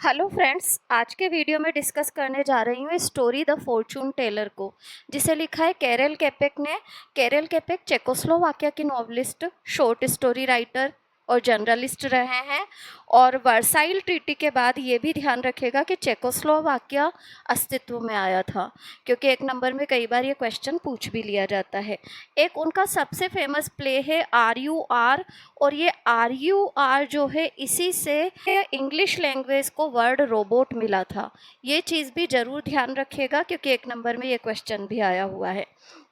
Hello friends, आज के video में डिस्कस करने जा रही हूँ स्टोरी द फॉर्चून टेलर को, जिसे लिखा है कैरल केपेक ने। कैरल केपेक चेकोस्लोवाकिया की नॉवलिस्ट, शॉर्ट स्टोरी राइटर और जर्नलिस्ट रहे हैं। और वर्साइल ट्रीटी के बाद ये भी ध्यान रखेगा कि चेकोस्लोवाकिया अस्तित्व में आया था, क्योंकि एक नंबर में कई बार ये क्वेश्चन पूछ भी लिया जाता है। एक उनका सबसे फेमस प्ले है RUR, और ये RUR जो है इसी से इंग्लिश लैंग्वेज को वर्ड रोबोट मिला था। ये चीज़ भी ज़रूर ध्यान रखिएगा, क्योंकि एक नंबर में ये क्वेश्चन भी आया हुआ है।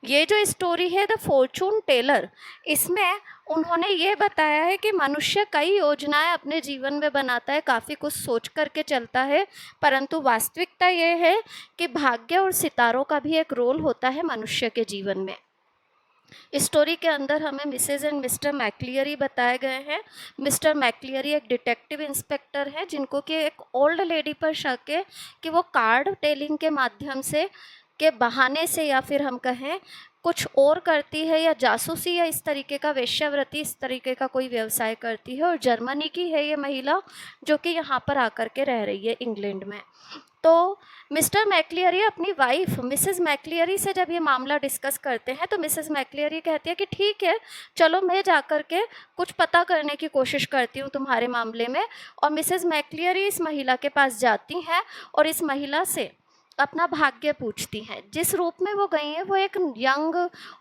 ये जो स्टोरी है द फॉर्चून टेलर, इसमें उन्होंने ये बताया है कि मनुष्य कई योजनाएं अपने जीवन में बनाता है, काफ़ी कुछ सोच करके चलता है, परंतु वास्तविकता ये है कि भाग्य और सितारों का भी एक रोल होता है मनुष्य के जीवन में। स्टोरी के अंदर हमें मिसेज एंड मिस्टर मैक्लियरी बताए गए हैं। मिस्टर मैक्लियरी एक डिटेक्टिव इंस्पेक्टर है, जिनको कि एक ओल्ड लेडी पर शक है कि वो कार्ड टेलिंग के माध्यम से, के बहाने से, या फिर हम कहें कुछ और करती है, या जासूसी या इस तरीके का वेश्यावृत्ति, इस तरीके का कोई व्यवसाय करती है। और जर्मनी की है ये महिला, जो कि यहाँ पर आकर के रह रही है इंग्लैंड में। तो मिस्टर मैक्लियरी अपनी वाइफ मिसेस मैक्लियरी से जब ये मामला डिस्कस करते हैं, तो मिसेस मैक्लियरी कहती है कि ठीक है, चलो मैं जाकर के कुछ पता करने की कोशिश करती हूँ तुम्हारे मामले में। और मिसेस मैक्लियरी इस महिला के पास जाती हैं और इस महिला से अपना भाग्य पूछती हैं। जिस रूप में वो गई हैं वो एक यंग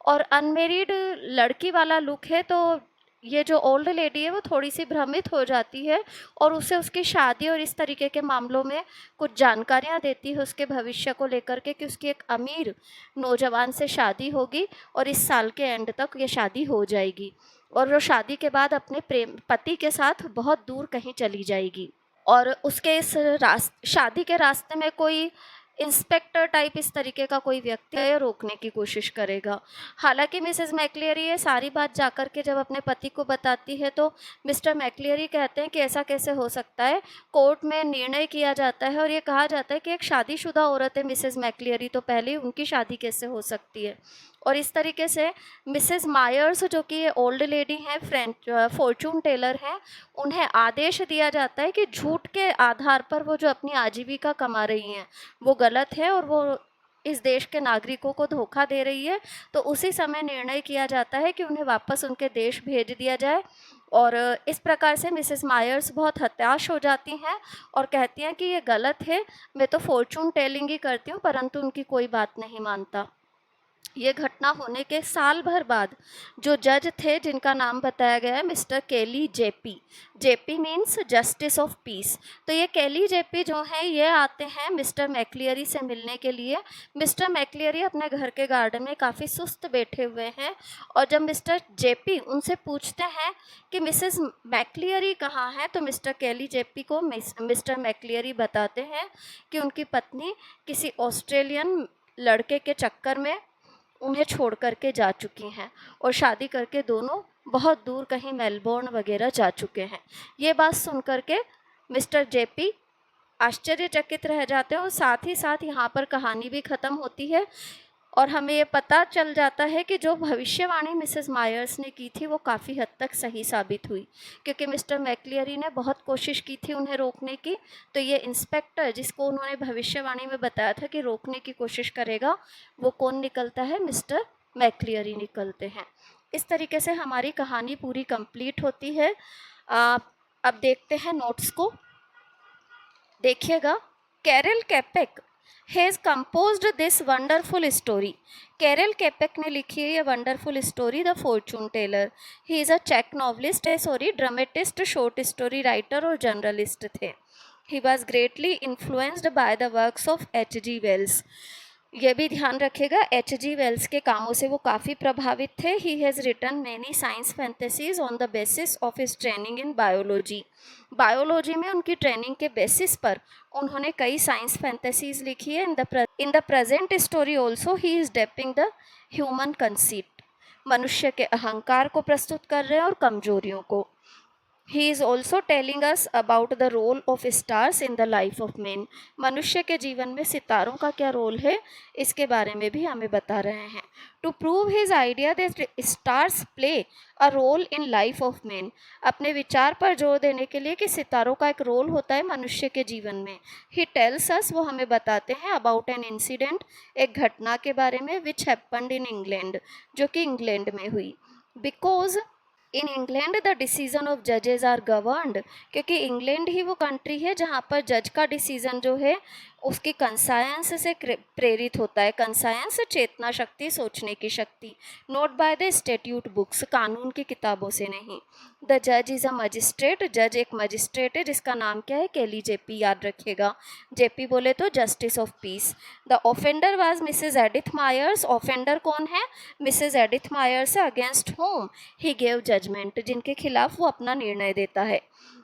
और अनमेरिड लड़की वाला लुक है, तो ये जो ओल्ड लेडी है वो थोड़ी सी भ्रमित हो जाती है और उसे उसकी शादी और इस तरीके के मामलों में कुछ जानकारियाँ देती है उसके भविष्य को लेकर के, कि उसकी एक अमीर नौजवान से शादी होगी और इस साल के एंड तक ये शादी हो जाएगी, और वो शादी के बाद अपने प्रेम पति के साथ बहुत दूर कहीं चली जाएगी। और उसके इस शादी के रास्ते में कोई इंस्पेक्टर टाइप इस तरीके का कोई व्यक्ति है, रोकने की कोशिश करेगा। हालांकि मिसेस मैक्लियरी ये सारी बात जाकर के जब अपने पति को बताती है, तो मिस्टर मैक्लियरी कहते हैं कि ऐसा कैसे हो सकता है। कोर्ट में निर्णय किया जाता है और ये कहा जाता है कि एक शादीशुदा औरत है मिसेस मैक्लियरी, तो पहले उनकी शादी कैसे हो सकती है। और इस तरीके से मिसेस मायर्स, जो कि ये ओल्ड लेडी हैं, फ्रेंच फॉर्चून टेलर हैं, उन्हें आदेश दिया जाता है कि झूठ के आधार पर वो जो अपनी आजीविका कमा रही हैं वो गलत है और वो इस देश के नागरिकों को धोखा दे रही है। तो उसी समय निर्णय किया जाता है कि उन्हें वापस उनके देश भेज दिया जाए। और इस प्रकार से मिसेस मायर्स बहुत हताश हो जाती हैं और कहती हैं कि ये गलत है, मैं तो फॉर्चून टेलिंग ही करती हूँ, परंतु उनकी कोई बात नहीं मानता। ये घटना होने के साल भर बाद जो जज थे, जिनका नाम बताया गया है मिस्टर केली JP, JP means justice of piece, तो ये केली जेपी जो हैं ये आते हैं मिस्टर मैक्लियरी से मिलने के लिए। मिस्टर मैक्लियरी अपने घर के गार्डन में काफ़ी सुस्त बैठे हुए हैं, और जब मिस्टर जेपी उनसे पूछते हैं कि मिसेस मैक्लियरी कहाँ हैं, तो मिस्टर केली जेपी को मिस्टर मैक्लियरी बताते हैं कि उनकी पत्नी किसी ऑस्ट्रेलियन लड़के के चक्कर में उन्हें छोड़ करके जा चुकी हैं, और शादी करके दोनों बहुत दूर कहीं मेलबोर्न वगैरह जा चुके हैं। ये बात सुन करके मिस्टर जेपी आश्चर्यचकित रह जाते हैं, और साथ ही साथ यहाँ पर कहानी भी ख़त्म होती है और हमें ये पता चल जाता है कि जो भविष्यवाणी मिसेस मायर्स ने की थी वो काफ़ी हद तक सही साबित हुई, क्योंकि मिस्टर मैक्लियरी ने बहुत कोशिश की थी उन्हें रोकने की। तो ये इंस्पेक्टर, जिसको उन्होंने भविष्यवाणी में बताया था कि रोकने की कोशिश करेगा, वो कौन निकलता है? मिस्टर मैक्लियरी निकलते हैं। इस तरीके से हमारी कहानी पूरी कंप्लीट होती है। अब देखते हैं नोट्स को, देखिएगा। Karel Capek has composed this wonderful story. Karel Capek ने लिखी है ये wonderful story the fortune teller. He is a चेक novelist, dramatist, short story writer और जर्नलिस्ट थे। He was greatly influenced by the works of H.G. Wells. ये भी ध्यान रखेगा, H.G. वेल्स के कामों से वो काफ़ी प्रभावित थे। He has written many science fantasies on the basis of his training in biology. Biology में उनकी ट्रेनिंग के बेसिस पर उन्होंने कई साइंस फैंटेसीज लिखी है। In the present story also he is depicting the human conceit. मनुष्य के अहंकार को प्रस्तुत कर रहे हैं और कमजोरियों को। He is also telling us about the role of stars in the life of man. मनुष्य के जीवन में सितारों का क्या रोल है, इसके बारे में भी हमें बता रहे हैं। To prove his idea that stars play a role in life of man, अपने विचार पर जोर देने के लिए कि सितारों का एक रोल होता है मनुष्य के जीवन में, ही टेल्स अस, वो हमें बताते हैं, अबाउट एन इंसिडेंट, एक घटना के बारे में, विच हैपेंड इन इंग्लैंड, जो कि इंग्लैंड में हुई। Because in England the decision of जजेस आर गवर्नड, क्योंकि इंग्लैंड ही वो कंट्री है जहाँ पर जज का डिसीजन जो है उसकी कंसायंस से प्रेरित होता है। कंसायंस चेतना शक्ति, सोचने की शक्ति। Note by the statute books, कानून की किताबों से नहीं। द जज इज़ अ मजिस्ट्रेट, जज एक मजिस्ट्रेट है जिसका नाम क्या है, केली जेपी, याद रखिएगा। जेपी बोले तो justice of peace. The offender was Mrs Edith Myers, offender कौन है, Mrs Edith Myers, against whom he gave judgment, जिनके खिलाफ वो अपना निर्णय देता है।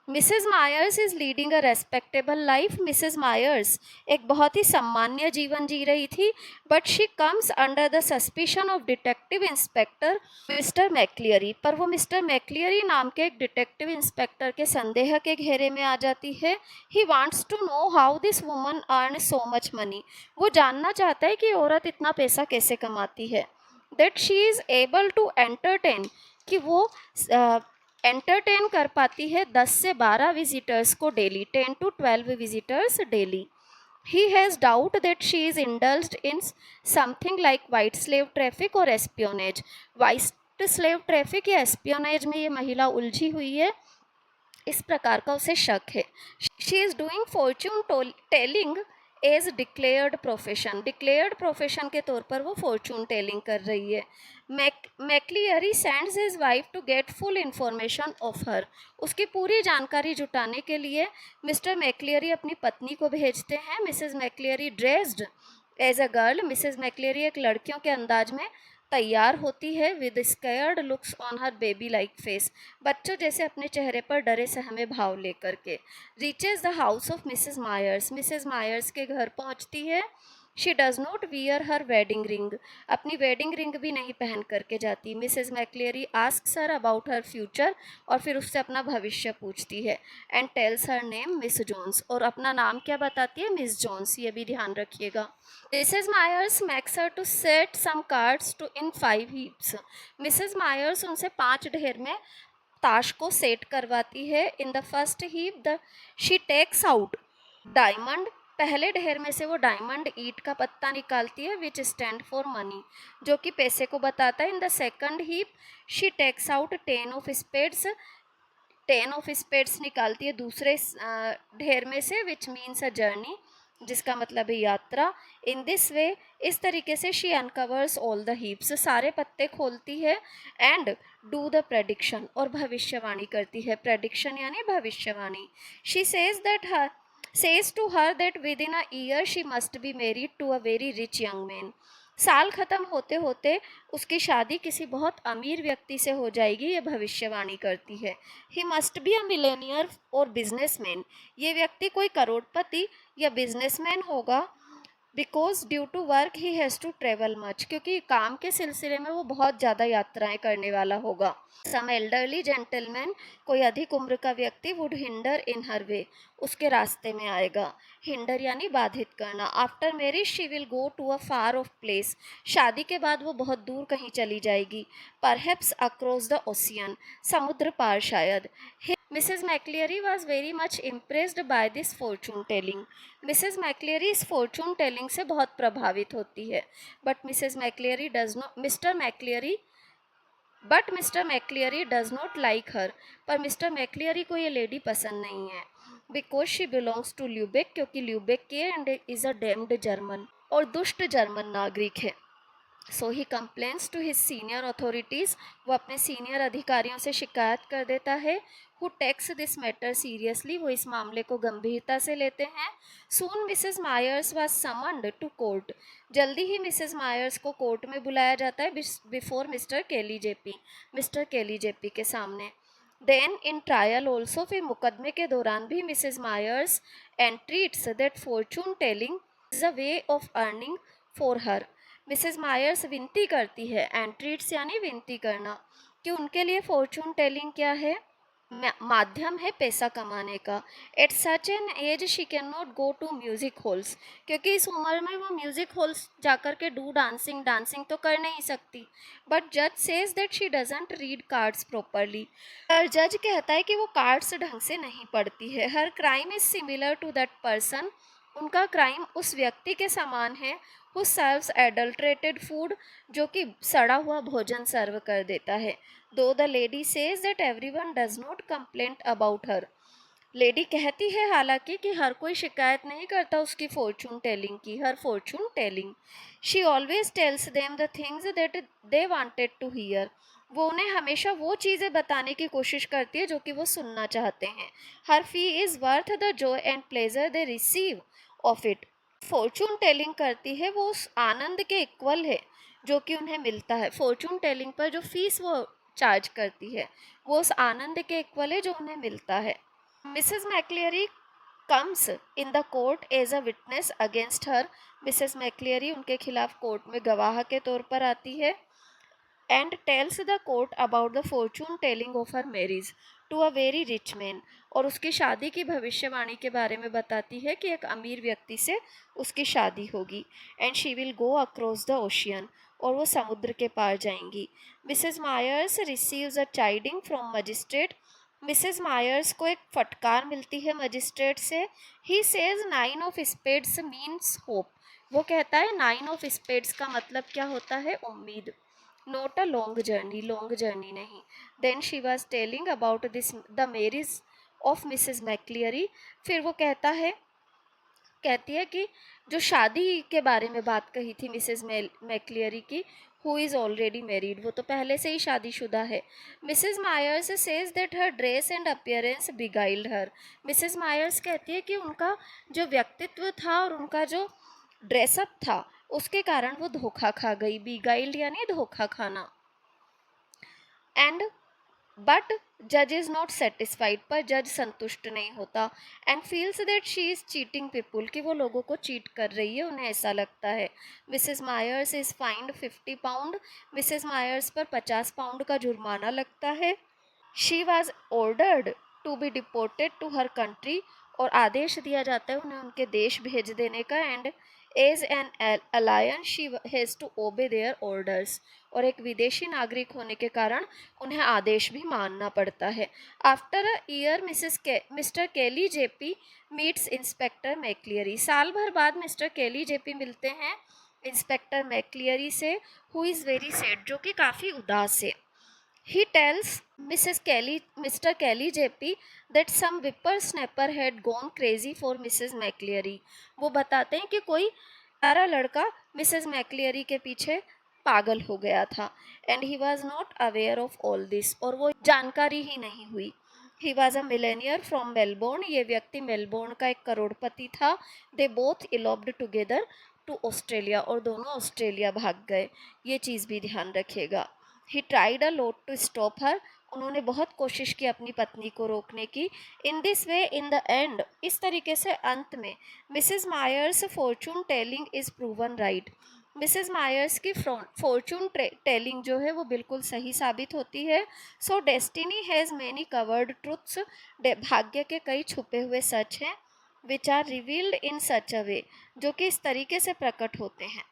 Mrs Myers is leading a respectable life, Mrs Myers एक बहुत ही सम्मान्य जीवन जी रही थी, but she comes under the suspicion of detective inspector mister McLeary, पर वो मिस्टर मैक्लियरी नाम के एक डिटेक्टिव इंस्पेक्टर के संदेह के घेरे में आ जाती है। He wants to know how this woman earn so much money, वो जानना चाहता है कि औरत इतना पैसा कैसे कमाती है। That she is able to entertain, कि वो एंटरटेन कर पाती है 10 से 12 विजिटर्स को daily, 10 to 12 visitors daily. He has doubt that she is indulged in something like white slave traffic or espionage. White slave traffic या espionage में ये महिला उलझी हुई है, इस प्रकार का उसे शक है। She is doing fortune telling as declared profession, declared profession के तौर पर वो फॉर्च्यून टेलिंग कर रही है। McLeary sends his wife to get full information of her, उसकी पूरी जानकारी जुटाने के लिए मिस्टर मैक्लियरी अपनी पत्नी को भेजते हैं। Mrs McLeary dressed as a girl, Mrs McLeary एक लड़कियों के अंदाज में तैयार होती है, with scared looks on her baby like face, बच्चों जैसे अपने चेहरे पर डरे सहमे भाव लेकर के। Reaches the house of Mrs Myers के घर पहुंचती है। She does not wear her wedding ring, अपनी वेडिंग रिंग भी नहीं पहन करके जाती। Mrs McLeary asks her about her future, और फिर उससे अपना भविष्य पूछती है। And tells her name Miss Jones, और अपना नाम क्या बताती है, मिस जोन्स, ये भी ध्यान रखिएगा। Mrs Myers makes her to set some cards to in 5 heaps, Mrs Myers उनसे 5 ढेर में ताश को सेट करवाती है। In the first heap the she takes out diamond, पहले ढेर में से वो डायमंड ईट का पत्ता निकालती है, विच स्टैंड फॉर मनी, जो कि पैसे को बताता है। In the second heap she takes out 10 of spades, 10 of spades निकालती है दूसरे ढेर में से, विच मीन्स अ जर्नी, जिसका मतलब है यात्रा। इन दिस वे, इस तरीके से she uncovers all the heaps, सारे पत्ते खोलती है। एंड डू द प्रेडिक्शन, और भविष्यवाणी करती है, प्रेडिक्शन यानी भविष्यवाणी। She says to her that within a year she must be married to a very rich young man, साल ख़त्म होते होते उसकी शादी किसी बहुत अमीर व्यक्ति से हो जाएगी, ये भविष्यवाणी करती है। He must be a millionaire और बिजनेसमैन, ये व्यक्ति कोई करोड़पति या बिजनेसमैन होगा। Because due to work he has to travel much, क्योंकि काम के सिलसिले में वो बहुत ज़्यादा यात्राएं करने वाला होगा। सम एल्डरली जेंटलमैन, कोई अधिक उम्र का व्यक्ति, वुड हिंडर इन हर वे, उसके रास्ते में आएगा। हिंडर यानी बाधित करना। After marriage she will go to a far off place, शादी के बाद वो बहुत दूर कहीं चली जाएगी। परहैप्स अक्रॉस द ओशियन, समुद्र पार शायद। Mrs McLeary was very much impressed by this fortune telling, Mrs McLeary इस फॉर्चून टेलिंग से बहुत प्रभावित होती है। But Mrs McLeary does not mister McLeary does not like her, पर मिस्टर मैक्लियरी को ये लेडी पसंद नहीं है। Because she belongs to Lubeck, क्योंकि ल्यूबेक की है, and is a damned German, और दुष्ट जर्मन नागरिक है। So he complains to his senior authorities, वो अपने सीनियर अधिकारियों से शिकायत कर देता है। Who takes this matter seriously, वो इस मामले को गंभीरता से लेते हैं। Soon Mrs Myers was summoned to court, जल्दी ही मिसेज मायर्स को कोर्ट में बुलाया जाता है, बिफोर मिस्टर केली जेपी के सामने। देन इन ट्रायल ऑल्सो, फिर मुकदमे के दौरान भी Mrs Myers entreats that fortune telling is a way of earning for her, Mrs Myers विनती करती है, एंट्रीट्स यानी विनती करना, कि उनके लिए फॉर्चून टेलिंग क्या है, माध्यम है पैसा कमाने का। At such an age she can not go to music halls, क्योंकि इस उम्र में वो म्यूजिक हॉल्स जाकर के डांसिंग डांसिंग तो कर नहीं सकती। बट जज says that she doesn't read cards properly, जज कहता है कि वो कार्ड्स ढंग से नहीं पढ़ती है। Her crime is similar to that person, उनका क्राइम उस व्यक्ति के समान है हु सर्व्स एडल्ट्रेटेड फूड, जो कि सड़ा हुआ भोजन सर्व कर देता है। दो the lady says that everyone does not complaint about her, lady कहती है हालांकि कि हर कोई शिकायत नहीं करता उसकी फॉर्चून टेलिंग की, her fortune telling. She always tells them the things that they wanted to hear, वो उन्हें हमेशा वो चीज़ें बताने की कोशिश करती है जो कि वो सुनना चाहते हैं। Her fee is worth the joy and pleasure they receive of it, fortune telling करती है वो उस आनंद के इक्वल है जो कि उन्हें मिलता है। फॉर्चून टेलिंग पर जो फीस वो चार्ज करती है वो उस आनंद के इक्वल है जो उन्हें मिलता है। Mrs McLeary comes in the court as a witness against her, Mrs McLeary उनके खिलाफ कोर्ट में गवाह के तौर पर आती है। And tells the court about the fortune telling of her marriage to a very rich man, और उसकी शादी की भविष्यवाणी के बारे में बताती है कि एक अमीर व्यक्ति से उसकी शादी होगी। And she will go across the ocean, और वो समुद्र के पार जाएंगी। Mrs Myers receives a chiding from magistrate, Mrs Myers को एक फटकार मिलती है मजिस्ट्रेट से। He says 9 of spades means hope, वो कहता है 9 ऑफ स्पेड्स का मतलब क्या होता है, उम्मीद। नोट अ लॉन्ग जर्नी नहीं। Then she was telling about this the marriage of Mrs McLeary, फिर वो कहती है कि जो शादी के बारे में बात कही थी मिसेस मैक्लियरी की, हु इज़ ऑलरेडी मैरिड, वो तो पहले से ही शादीशुदा है। Mrs Myers says that her dress and appearance beguiled her, Mrs Myers कहती है कि उनका जो व्यक्तित्व था और उनका जो ड्रेसअप था उसके कारण वो धोखा खा गई, बिगाइल्ड यानी धोखा खाना। एंड बट जज इज नॉट सेटिस्फाइड, पर जज संतुष्ट नहीं होता। And feels that she is cheating people, कि वो लोगों को चीट कर रही है, उन्हें ऐसा लगता है। Mrs Myers is fined 50 pound, Mrs Myers पर 50 पाउंड का जुर्माना लगता है। She was ordered to be deported to her country, और आदेश दिया जाता है उन्हें उनके देश भेज देने का। And as an alien she has to obey their orders, और एक विदेशी नागरिक होने के कारण उन्हें आदेश भी मानना पड़ता है। आफ्टर अ ईयर मिस्टर केली जेपी मीट्स इंस्पेक्टर मैक्लियरी, साल भर बाद मिस्टर केली जेपी मिलते हैं इंस्पेक्टर मैक्लियरी से, हु इज़ वेरी सैड, जो कि काफ़ी उदास है। He tells Mr. Kelly JP that some whippersnapper had gone crazy for Mrs. McCleary. वो बताते हैं कि कोई तारा लड़का मिसेस मैक्लियरी के पीछे पागल हो गया था। And he was not aware of all this, और वो जानकारी ही नहीं हुई। He was a millionaire from Melbourne, ये व्यक्ति मेलबोर्न का एक करोड़पति था। They both eloped together to Australia, और दोनों ऑस्ट्रेलिया भाग गए, ये चीज़ भी ध्यान रखिएगा। He tried a lot to stop her, उन्होंने बहुत कोशिश की अपनी पत्नी को रोकने की। In this way in the end, इस तरीके से अंत में Mrs Myers fortune telling is proven right, Mrs Myers की फॉर्चून टेलिंग जो है वो बिल्कुल सही साबित होती है। So destiny has many covered truths, भाग्य के कई छुपे हुए सच हैं। विच आर रिवील्ड इन सच अ वे, जो कि इस तरीके से प्रकट होते हैं।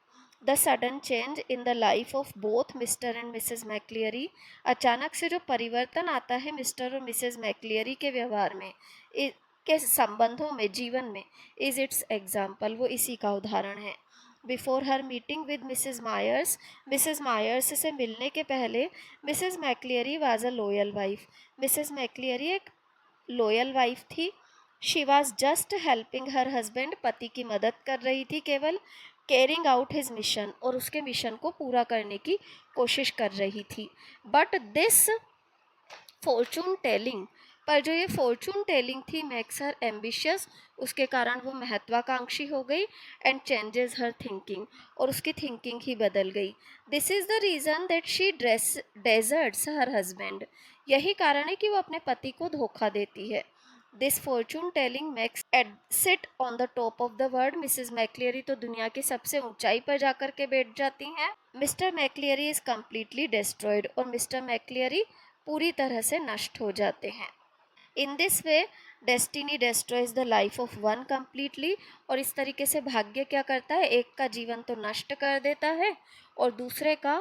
The sudden change in the life of both mister and Mrs McLeary, अचानक से जो परिवर्तन आता है मिस्टर और मिसेस मैक्लियरी के व्यवहार में, के संबंधों में, जीवन में, इज इट्स एग्जाम्पल, वो इसी का उदाहरण है। Before her meeting with Mrs Myers से मिलने के पहले Mrs McLeary was a loyal wife, Mrs McLeary एक लॉयल वाइफ थी। She was just helping her husband, पति की मदद कर रही थी केवल। कैरिंग आउट हिज मिशन, और उसके मिशन को पूरा करने की कोशिश कर रही थी। बट दिस फॉर्चून टेलिंग, पर जो ये फॉर्चून टेलिंग थी मेक्स हर एम्बिशियस, उसके कारण वो महत्वाकांक्षी हो गई। एंड चेंजेस हर थिंकिंग, और उसकी थिंकिंग ही बदल गई। This is the reason that she deserts her husband, यही कारण है कि वो अपने पति को धोखा देती है। This fortune telling makes at sit on the top of the world, Mrs McLeary तो दुनिया की सबसे ऊंचाई पर जाकर के बैठ जाती हैं। मिस्टर मैक्लियरी इज कम्प्लीटली डिस्ट्रॉयड, और मिस्टर मैक्लियरी पूरी तरह से नष्ट हो जाते हैं। इन this way destiny destroys the life of one completely, और इस तरीके से भाग्य क्या करता है, एक का जीवन तो नष्ट कर देता है और दूसरे का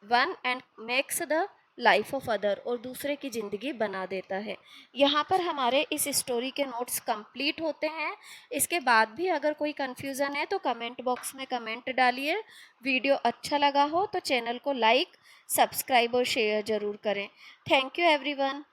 one and makes the life of other, और दूसरे की ज़िंदगी बना देता है। यहाँ पर हमारे इस स्टोरी के नोट्स कंप्लीट होते हैं। इसके बाद भी अगर कोई कन्फ्यूज़न है तो कमेंट बॉक्स में कमेंट डालिए। वीडियो अच्छा लगा हो तो चैनल को लाइक, सब्सक्राइब और शेयर ज़रूर करें। Thank you everyone.